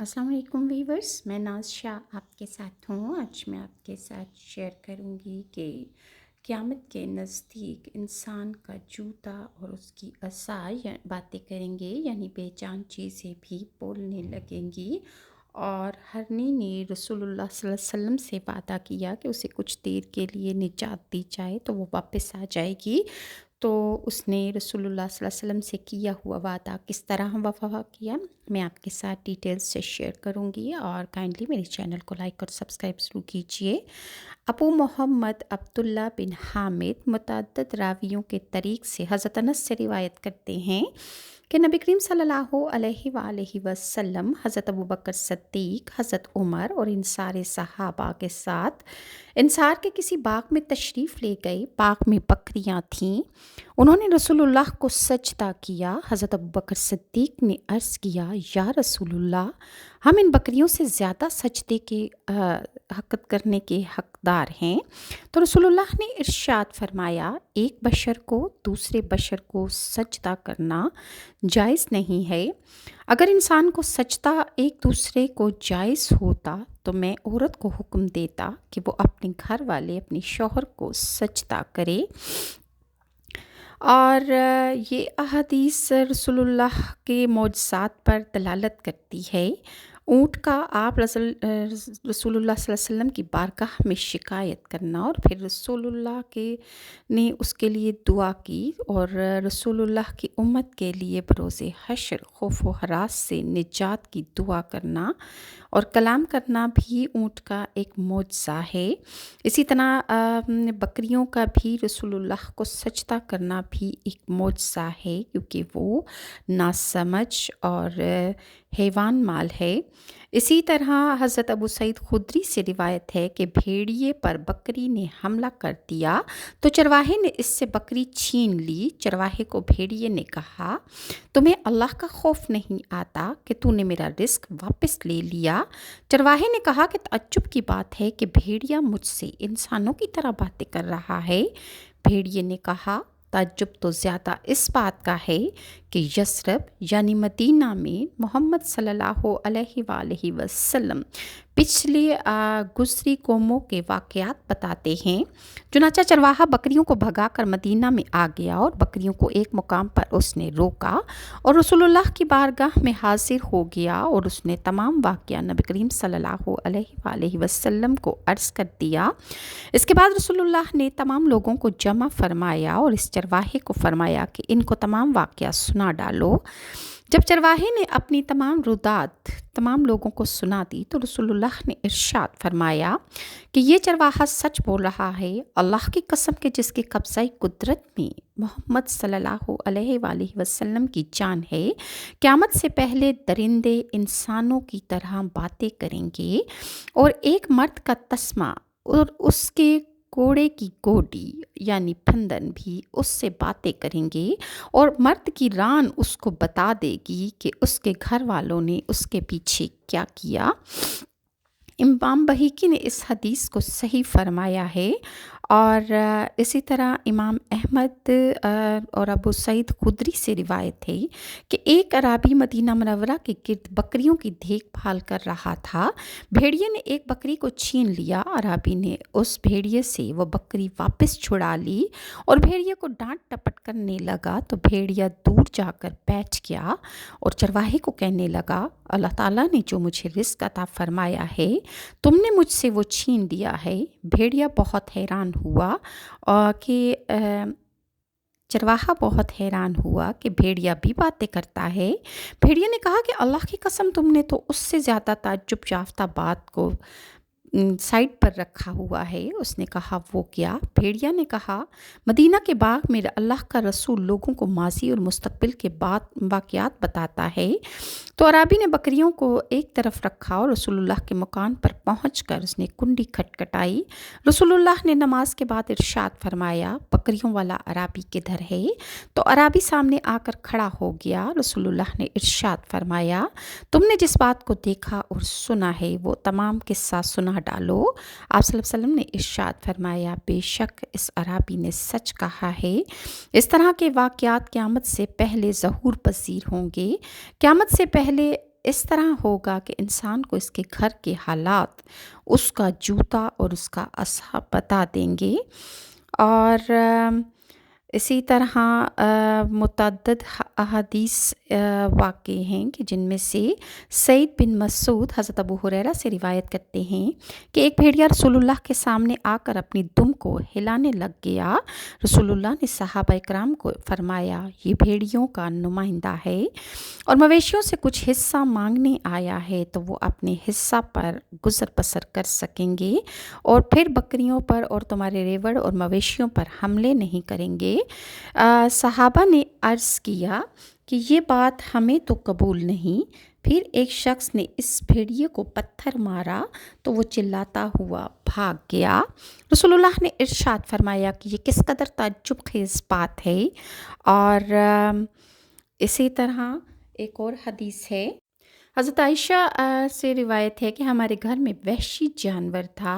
السلام علیکم ویورس، میں ناز شاہ آپ کے ساتھ ہوں۔ آج میں آپ کے ساتھ شیئر کروں گی کہ قیامت کے نزدیک انسان کا جوتا اور اس کی عصا باتیں کریں گے، یعنی بے جان چیزیں بھی بولنے لگیں گی۔ اور ہرنی نے رسول اللہ صلی اللہ علیہ وسلم سے وعدہ کیا کہ اسے کچھ دیر کے لیے نجات دی جائے تو وہ واپس آ جائے گی۔ تو اس نے رسول اللہ صلی اللہ علیہ وسلم سے کیا ہوا وعدہ کس طرح وفا کیا، میں آپ کے ساتھ ڈیٹیلز سے شیئر کروں گی۔ اور کائنڈلی میرے چینل کو لائک اور سبسکرائب ضرور کیجیے۔ ابو محمد عبداللہ بن حامد متعدد راویوں کے طریق سے حضرت انس سے روایت کرتے ہیں کہ نبی کریم صلی اللہ علیہ وآلہ وسلم حضرت ابوبکر صدیق، حضرت عمر اور ان سارے صحابہ کے ساتھ انصار کے کسی باغ میں تشریف لے گئے۔ باغ میں بکریاں تھیں۔ انہوں نے رسول اللہ کو سجدہ کیا۔ حضرت ابوبکر صدیق نے عرض کیا، یا رسول اللہ، ہم ان بکریوں سے زیادہ سجدے کے حقت کرنے کے حقدار ہیں۔ تو رسول اللہ نے ارشاد فرمایا، ایک بشر کو دوسرے بشر کو سجدہ کرنا جائز نہیں ہے۔ اگر انسان کو سجدہ ایک دوسرے کو جائز ہوتا تو میں عورت کو حکم دیتا کہ وہ اپنے گھر والے اپنے شوہر کو سجدہ کرے۔ اور یہ احادیث رسول اللہ کے معجزات پر دلالت کرتی ہے۔ اونٹ کا آپ رسول اللہ صلی اللہ علیہ وسلم کی بارگاہ میں شکایت کرنا اور پھر رسول اللہ نے اس کے لیے دعا کی، اور رسول اللہ کی امت کے لیے بروز حشر خوف و ہراس سے نجات کی دعا کرنا اور کلام کرنا بھی اونٹ کا ایک معجزہ ہے۔ اسی طرح بکریوں کا بھی رسول اللہ کو سجدہ کرنا بھی ایک معجزہ ہے، کیونکہ وہ ناسمجھ اور حیوان مال ہے۔ اسی طرح حضرت ابو سعید خدری سے روایت ہے کہ بھیڑیے پر بکری نے حملہ کر دیا تو چرواہے نے اس سے بکری چھین لی۔ چرواہے کو بھیڑیے نے کہا، تمہیں اللہ کا خوف نہیں آتا کہ تو نے میرا رزق واپس لے لیا؟ چرواہے نے کہا کہ تعجب کی بات ہے کہ بھیڑیا مجھ سے انسانوں کی طرح باتیں کر رہا ہے۔ بھیڑیے نے کہا، تعجب تو زیادہ اس بات کا ہے کہ یثرب یعنی مدینہ میں محمد صلی اللہ علیہ وآلہ وسلم پچھلے گزری قوموں کے واقعات بتاتے ہیں۔ چنانچہ چرواہا بکریوں کو بھگا کر مدینہ میں آ گیا اور بکریوں کو ایک مقام پر اس نے روکا اور رسول اللہ کی بارگاہ میں حاضر ہو گیا اور اس نے تمام واقعہ نبی کریم صلی اللہ علیہ وآلہ وسلم کو عرض کر دیا۔ اس کے بعد رسول اللہ نے تمام لوگوں کو جمع فرمایا اور اس چرواہے کو فرمایا کہ ان کو تمام واقعہ سنا ڈالو۔ جب چرواہے نے اپنی تمام رودات تمام لوگوں کو سنا دی تو رسول اللہ نے ارشاد فرمایا کہ یہ چرواہا سچ بول رہا ہے، اللہ کی قسم کہ جس کے قبضہ قدرت میں محمد صلی اللہ علیہ وآلہ وسلم کی جان ہے، قیامت سے پہلے درندے انسانوں کی طرح باتیں کریں گے، اور ایک مرد کا تسمہ اور اس کے گھوڑے کی گوڈی یعنی پھندن بھی اس سے باتیں کریں گے، اور مرد کی ران اس کو بتا دے گی کہ اس کے گھر والوں نے اس کے پیچھے کیا کیا۔ امام بہیقی نے اس حدیث کو صحیح فرمایا ہے۔ اور اسی طرح امام احمد اور ابو سعید خدری سے روایت ہے کہ ایک عرابی مدینہ منورہ کے گرد بکریوں کی دیکھ بھال کر رہا تھا۔ بھیڑیے نے ایک بکری کو چھین لیا۔ عرابی نے اس بھیڑیے سے وہ بکری واپس چھڑا لی اور بھیڑیے کو ڈانٹ ٹپٹ کرنے لگا تو بھیڑیا دور جا کر بیٹھ گیا اور چرواہے کو کہنے لگا، اللہ تعالیٰ نے جو مجھے رزق عطا فرمایا ہے تم نے مجھ سے وہ چھین لیا ہے۔ بھیڑیا بہت حیران ہوا کہ چرواہا بہت حیران ہوا کہ بھیڑیا بھی باتیں کرتا ہے۔ بھیڑیا نے کہا کہ اللہ کی قسم تم نے تو اس سے زیادہ تعجب یافتہ بات کو سائڈ پر رکھا ہوا ہے۔ اس نے کہا، وہ کیا؟ بھیڑیا نے کہا، مدینہ کے باغ میں اللہ کا رسول لوگوں کو ماضی اور مستقبل کے واقعات بتاتا ہے۔ تو عرابی نے بکریوں کو ایک طرف رکھا اور رسول اللہ کے مکان پر پہنچ کر اس نے کنڈی کھٹکھٹائی۔ رسول اللہ نے نماز کے بعد ارشاد فرمایا، بکریوں والا عرابی کدھر ہے؟ تو عرابی سامنے آ کر کھڑا ہو گیا۔ رسول اللہ نے ارشاد فرمایا، تم نے جس بات کو دیکھا اور سنا ہے وہ تمام قصہ سنا ڈالو۔ آپ صلی اللہ علیہ وسلم نے ارشاد فرمایا، بے شک اس عرابی نے سچ کہا ہے۔ اس طرح کے واقعات قیامت سے پہلے ظہور پذیر ہوں گے۔ قیامت سے پہلے اس طرح ہوگا کہ انسان کو اس کے گھر کے حالات، اس کا جوتا اور اس کا اصحاب بتا دیں گے۔ اور اسی طرح متعدد احادیث واقع ہیں کہ جن میں سے سعید بن مسعود حضرت ابو ہریرہ سے روایت کرتے ہیں کہ ایک بھیڑیا رسول اللہ کے سامنے آ کر اپنی دم کو ہلانے لگ گیا۔ رسول اللہ نے صحابہ اکرام کو فرمایا، یہ بھیڑیوں کا نمائندہ ہے اور مویشیوں سے کچھ حصہ مانگنے آیا ہے، تو وہ اپنے حصہ پر گزر بسر کر سکیں گے اور پھر بکریوں پر اور تمہارے ریوڑ اور مویشیوں پر حملے نہیں کریں گے۔ صحابہ نے عرض کیا کہ یہ بات ہمیں تو قبول نہیں۔ پھر ایک شخص نے اس بھیڑیے کو پتھر مارا تو وہ چلاتا ہوا بھاگ گیا۔ رسول اللہ نے ارشاد فرمایا کہ یہ کس قدر تعجب خیز بات ہے۔ اور اسی طرح ایک اور حدیث ہے، حضرت عائشہ سے روایت ہے کہ ہمارے گھر میں وحشی جانور تھا۔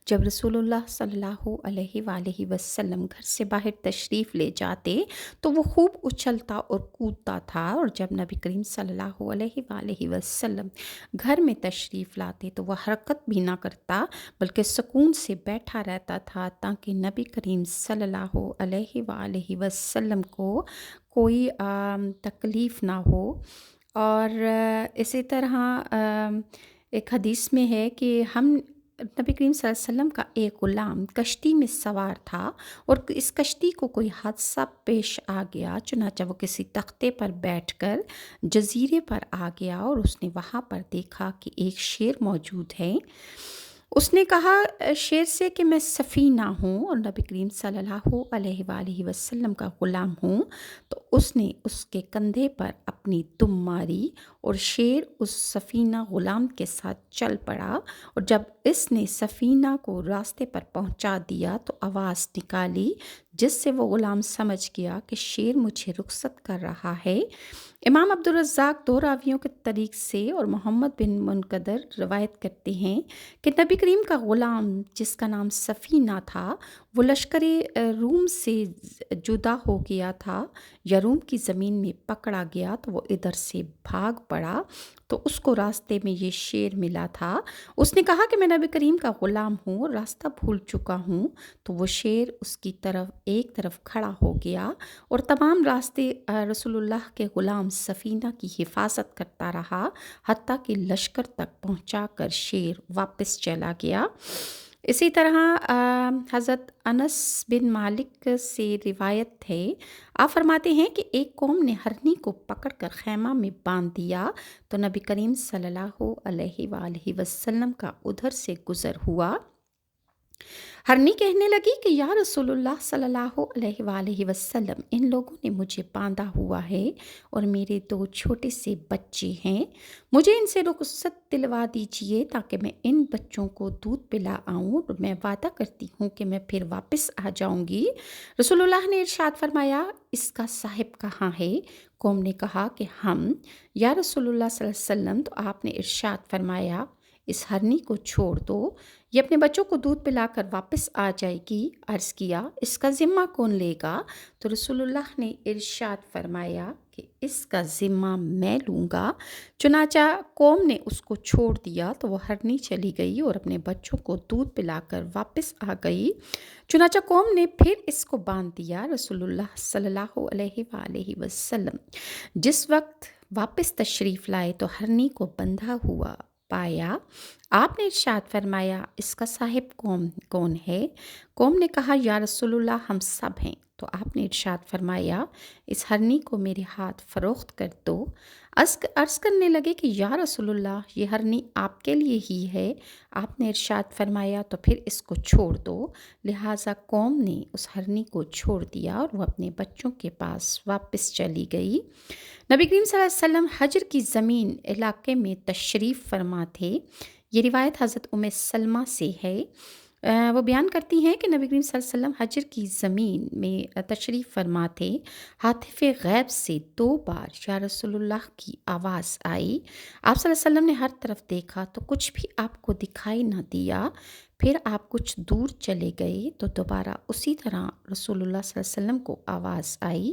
جب رسول اللہ صلی اللہ علیہ وآلہ وسلم گھر سے باہر تشریف لے جاتے تو وہ خوب اچھلتا اور کودتا تھا، اور جب نبی کریم صلی اللہ علیہ وآلہ وسلم گھر میں تشریف لاتے تو وہ حرکت بھی نہ کرتا بلکہ سکون سے بیٹھا رہتا تھا، تاکہ نبی کریم صلی اللہ علیہ وآلہ وسلم کو کوئی تکلیف نہ ہو۔ اور اسی طرح ایک حدیث میں ہے کہ نبی کریم صلی اللہ علیہ وسلم کا ایک غلام کشتی میں سوار تھا اور اس کشتی کو کوئی حادثہ پیش آ گیا، چنانچہ وہ کسی تختے پر بیٹھ کر جزیرے پر آ گیا اور اس نے وہاں پر دیکھا کہ ایک شیر موجود ہے۔ اس نے کہا شیر سے کہ میں سفینہ ہوں اور نبی کریم صلی اللہ علیہ وآلہ وسلم کا غلام ہوں، تو اس نے اس کے کندھے پر اپنی دم ماری اور شیر اس سفینہ غلام کے ساتھ چل پڑا، اور جب اس نے سفینہ کو راستے پر پہنچا دیا تو آواز نکالی، جس سے وہ غلام سمجھ گیا کہ شیر مجھے رخصت کر رہا ہے۔ امام عبدالرزاق دو راویوں کے طریق سے اور محمد بن منقدر روایت کرتے ہیں کہ نبی کریم کا غلام جس کا نام سفینہ تھا، وہ لشکر روم سے جدا ہو گیا تھا یا روم کی زمین میں پکڑا گیا، تو وہ ادھر سے بھاگ پڑا تو اس کو راستے میں یہ شیر ملا تھا۔ اس نے کہا کہ میں نبی کریم کا غلام ہوں اور راستہ بھول چکا ہوں، تو وہ شیر اس کی ایک طرف کھڑا ہو گیا اور تمام راستے رسول اللہ کے غلام سفینہ کی حفاظت کرتا رہا، حتیٰ کہ لشکر تک پہنچا کر شیر واپس چلا گیا۔ اسی طرح حضرت انس بن مالک سے روایت ہے، آپ فرماتے ہیں کہ ایک قوم نے ہرنی کو پکڑ کر خیمہ میں باندھ دیا تو نبی کریم صلی اللہ علیہ وآلہ وسلم کا ادھر سے گزر ہوا۔ ہرنی کہنے لگی کہ یا رسول اللہ صلی اللہ علیہ وآلہ وسلم، ان لوگوں نے مجھے باندھا ہوا ہے اور میرے 2 چھوٹے سے بچے ہیں، مجھے ان سے رخصت دلوا دیجیے تاکہ میں ان بچوں کو دودھ پلا آؤں، اور میں وعدہ کرتی ہوں کہ میں پھر واپس آ جاؤں گی۔ رسول اللہ نے ارشاد فرمایا، اس کا صاحب کہاں ہے؟ قوم نے کہا کہ ہم یا رسول اللہ صلی اللہ علیہ وسلم، تو آپ نے ارشاد فرمایا، اس ہرنی کو چھوڑ دو، یہ اپنے بچوں کو دودھ پلا کر واپس آ جائے گی۔ عرض کیا اس کا ذمہ کون لے گا؟ تو رسول اللہ نے ارشاد فرمایا کہ اس کا ذمہ میں لوں گا۔ چنانچہ قوم نے اس کو چھوڑ دیا تو وہ ہرنی چلی گئی اور اپنے بچوں کو دودھ پلا کر واپس آ گئی۔ چنانچہ قوم نے پھر اس کو باندھ دیا۔ رسول اللہ صلی اللہ علیہ وآلہ وسلم جس وقت واپس تشریف لائے تو ہرنی کو بندھا ہوا پایا۔ آپ نے ارشاد فرمایا، اس کا صاحب کون ہے؟ قوم نے کہا یا رسول اللہ ہم سب ہیں۔ تو آپ نے ارشاد فرمایا، اس ہرنی کو میرے ہاتھ فروخت کر دو۔ عرض کرنے لگے کہ یا رسول اللہ یہ ہرنی آپ کے لیے ہی ہے۔ آپ نے ارشاد فرمایا تو پھر اس کو چھوڑ دو۔ لہٰذا قوم نے اس ہرنی کو چھوڑ دیا اور وہ اپنے بچوں کے پاس واپس چلی گئی۔ نبی کریم صلی اللہ علیہ وسلم حجر کی زمین علاقے میں تشریف فرما تھے۔ یہ روایت حضرت سلمہ سے ہے۔ وہ بیان کرتی ہیں کہ نبی کریم صلی اللہ علیہ وسلم حجر کی زمین میں تشریف فرما تھے۔ ہاتف غیب سے 2 بار یا رسول اللہ کی آواز آئی۔ آپ صلی اللہ علیہ وسلم نے ہر طرف دیکھا تو کچھ بھی آپ کو دکھائی نہ دیا۔ پھر آپ کچھ دور چلے گئے تو دوبارہ اسی طرح رسول اللہ صلی اللہ علیہ وسلم کو آواز آئی۔